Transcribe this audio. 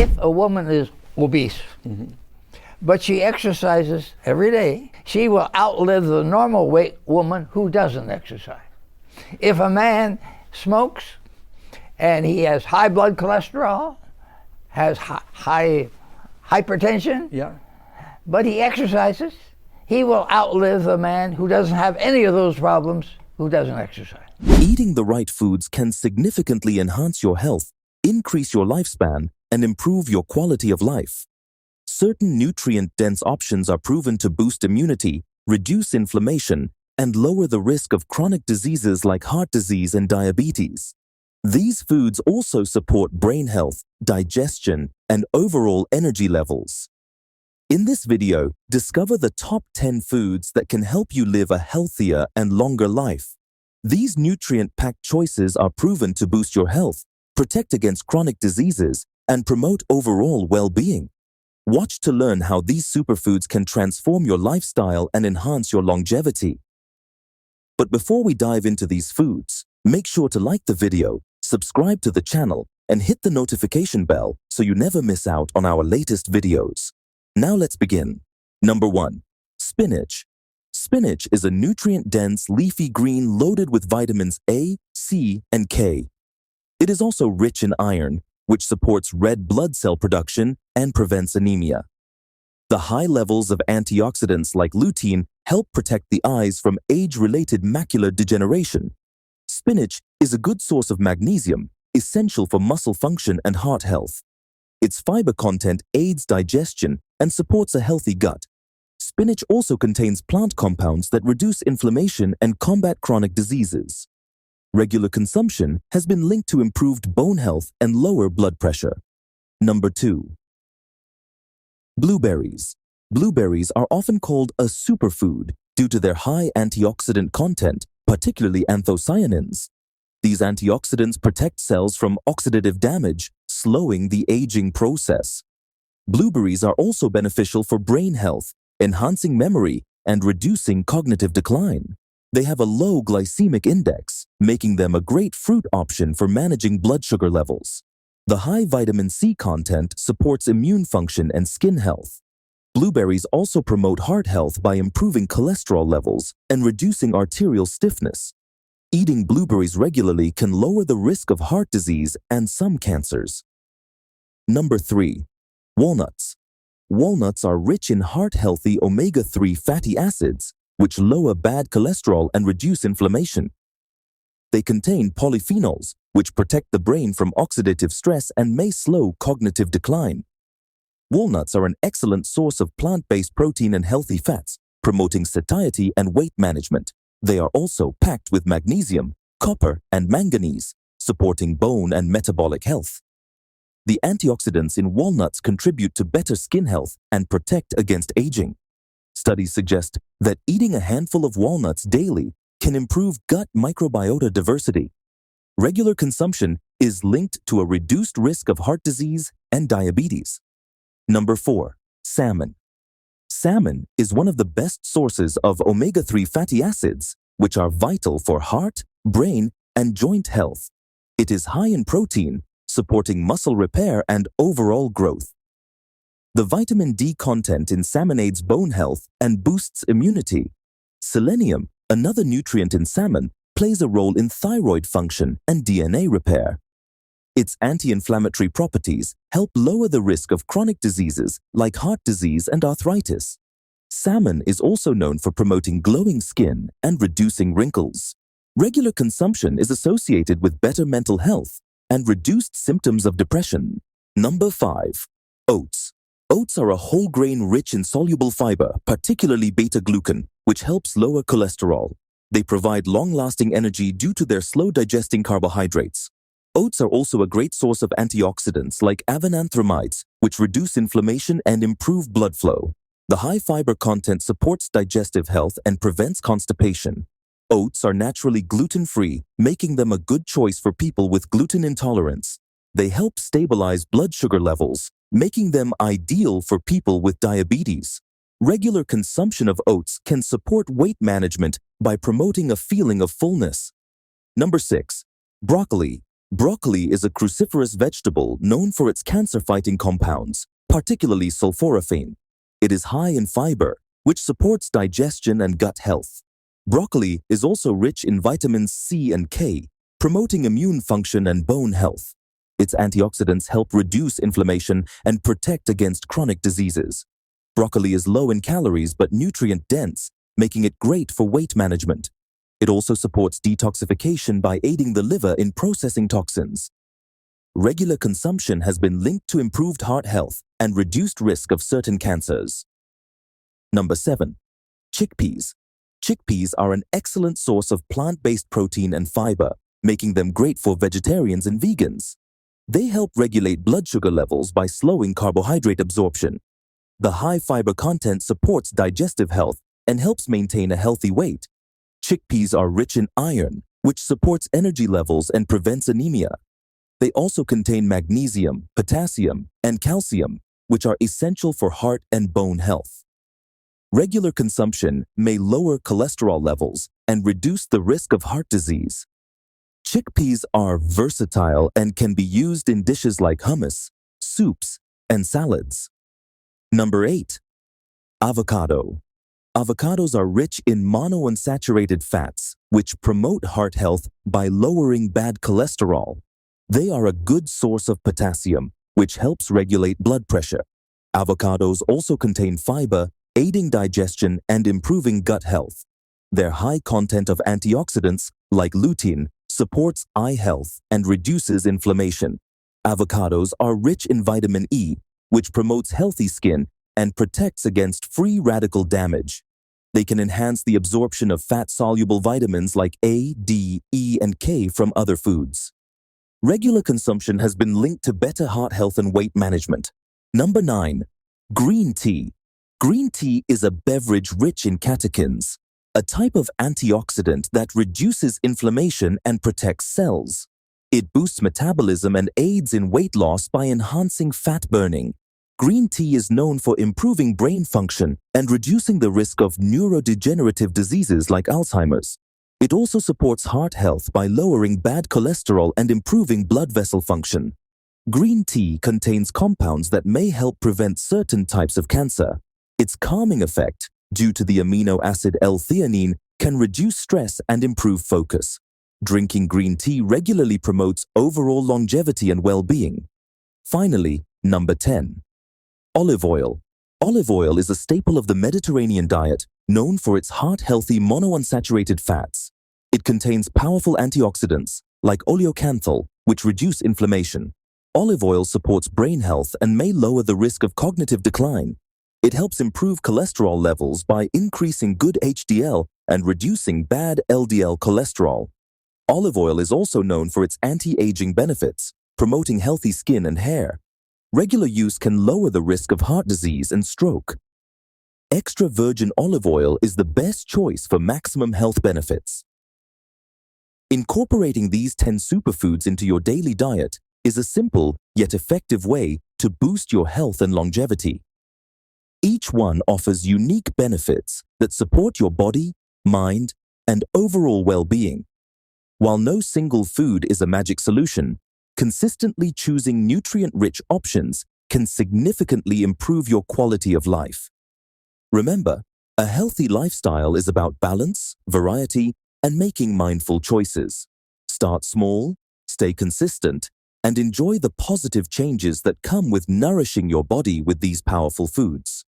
If a woman is obese, but she exercises every day, she will outlive the normal weight woman who doesn't exercise. If a man smokes and he has high blood cholesterol, has high hypertension, but he exercises, he will outlive a man who doesn't have any of those problems who doesn't exercise. Eating the right foods can significantly enhance your health, increase your lifespan, and improve your quality of life. Certain nutrient-dense options are proven to boost immunity, reduce inflammation, and lower the risk of chronic diseases like heart disease and diabetes. These foods also support brain health, digestion, and overall energy levels. In this video, discover the top 10 foods that can help you live a healthier and longer life. These nutrient-packed choices are proven to boost your health, protect against chronic diseases, and promote overall well-being. Watch to learn how these superfoods can transform your lifestyle and enhance your longevity. But before we dive into these foods, make sure to like the video, subscribe to the channel, and hit the notification bell so you never miss out on our latest videos. Now let's begin. Number 1. Spinach. Spinach is a nutrient-dense leafy green loaded with vitamins A, C, and K. It is also rich in iron, which supports red blood cell production and prevents anemia. The high levels of antioxidants like lutein help protect the eyes from age-related macular degeneration. Spinach is a good source of magnesium, essential for muscle function and heart health. Its fiber content aids digestion and supports a healthy gut. Spinach also contains plant compounds that reduce inflammation and combat chronic diseases. Regular consumption has been linked to improved bone health and lower blood pressure. Number 2. Blueberries. Blueberries are often called a superfood due to their high antioxidant content, particularly anthocyanins. These antioxidants protect cells from oxidative damage, slowing the aging process. Blueberries are also beneficial for brain health, enhancing memory, and reducing cognitive decline. They have a low glycemic index, making them a great fruit option for managing blood sugar levels. The high vitamin C content supports immune function and skin health. Blueberries also promote heart health by improving cholesterol levels and reducing arterial stiffness. Eating blueberries regularly can lower the risk of heart disease and some cancers. Number 3. Walnuts. Walnuts are rich in heart-healthy omega-3 fatty acids, which lower bad cholesterol and reduce inflammation. They contain polyphenols, which protect the brain from oxidative stress and may slow cognitive decline. Walnuts are an excellent source of plant-based protein and healthy fats, promoting satiety and weight management. They are also packed with magnesium, copper, and manganese, supporting bone and metabolic health. The antioxidants in walnuts contribute to better skin health and protect against aging. Studies suggest that eating a handful of walnuts daily can improve gut microbiota diversity. Regular consumption is linked to a reduced risk of heart disease and diabetes. Number 4. Salmon. Salmon is one of the best sources of omega-3 fatty acids, which are vital for heart, brain, and joint health. It is high in protein, supporting muscle repair and overall growth. The vitamin D content in salmon aids bone health and boosts immunity. Selenium, another nutrient in salmon, plays a role in thyroid function and DNA repair. Its anti-inflammatory properties help lower the risk of chronic diseases like heart disease and arthritis. Salmon is also known for promoting glowing skin and reducing wrinkles. Regular consumption is associated with better mental health and reduced symptoms of depression. Number 5. Oats. Oats are a whole grain rich in soluble fiber, particularly beta-glucan, which helps lower cholesterol. They provide long-lasting energy due to their slow-digesting carbohydrates. Oats are also a great source of antioxidants like avenanthramides, which reduce inflammation and improve blood flow. The high fiber content supports digestive health and prevents constipation. Oats are naturally gluten-free, making them a good choice for people with gluten intolerance. They help stabilize blood sugar levels, making them ideal for people with diabetes. Regular consumption of oats can support weight management by promoting a feeling of fullness. Number 6. Broccoli. Broccoli is a cruciferous vegetable known for its cancer-fighting compounds, particularly sulforaphane. It is high in fiber, which supports digestion and gut health. Broccoli is also rich in vitamins C and K, promoting immune function and bone health. Its antioxidants help reduce inflammation and protect against chronic diseases. Broccoli is low in calories but nutrient-dense, making it great for weight management. It also supports detoxification by aiding the liver in processing toxins. Regular consumption has been linked to improved heart health and reduced risk of certain cancers. Number 7. Chickpeas. Chickpeas are an excellent source of plant-based protein and fiber, making them great for vegetarians and vegans. They help regulate blood sugar levels by slowing carbohydrate absorption. The high fiber content supports digestive health and helps maintain a healthy weight. Chickpeas are rich in iron, which supports energy levels and prevents anemia. They also contain magnesium, potassium, and calcium, which are essential for heart and bone health. Regular consumption may lower cholesterol levels and reduce the risk of heart disease. Chickpeas are versatile and can be used in dishes like hummus, soups, and salads. Number 8. Avocado. Avocados are rich in monounsaturated fats, which promote heart health by lowering bad cholesterol. They are a good source of potassium, which helps regulate blood pressure. Avocados also contain fiber, aiding digestion and improving gut health. Their high content of antioxidants, like lutein, supports eye health and reduces inflammation. Avocados are rich in vitamin E, which promotes healthy skin and protects against free radical damage. They can enhance the absorption of fat-soluble vitamins like A, D, E, and K from other foods. Regular consumption has been linked to better heart health and weight management. Number 9. Green tea. Green tea is a beverage rich in catechins, a type of antioxidant that reduces inflammation and protects cells. It boosts metabolism and aids in weight loss by enhancing fat burning. Green tea is known for improving brain function and reducing the risk of neurodegenerative diseases like Alzheimer's. It also supports heart health by lowering bad cholesterol and improving blood vessel function. Green tea contains compounds that may help prevent certain types of cancer. Its calming effect, due to the amino acid L-theanine, can reduce stress and improve focus. Drinking green tea regularly promotes overall longevity and well-being. Finally, number 10. Olive oil. Olive oil is a staple of the Mediterranean diet, known for its heart-healthy monounsaturated fats. It contains powerful antioxidants, like oleocanthal, which reduce inflammation. Olive oil supports brain health and may lower the risk of cognitive decline. It helps improve cholesterol levels by increasing good HDL and reducing bad LDL cholesterol. Olive oil is also known for its anti-aging benefits, promoting healthy skin and hair. Regular use can lower the risk of heart disease and stroke. Extra virgin olive oil is the best choice for maximum health benefits. Incorporating these 10 superfoods into your daily diet is a simple yet effective way to boost your health and longevity. Each one offers unique benefits that support your body, mind, and overall well-being. While no single food is a magic solution, consistently choosing nutrient-rich options can significantly improve your quality of life. Remember, a healthy lifestyle is about balance, variety, and making mindful choices. Start small, stay consistent, and enjoy the positive changes that come with nourishing your body with these powerful foods.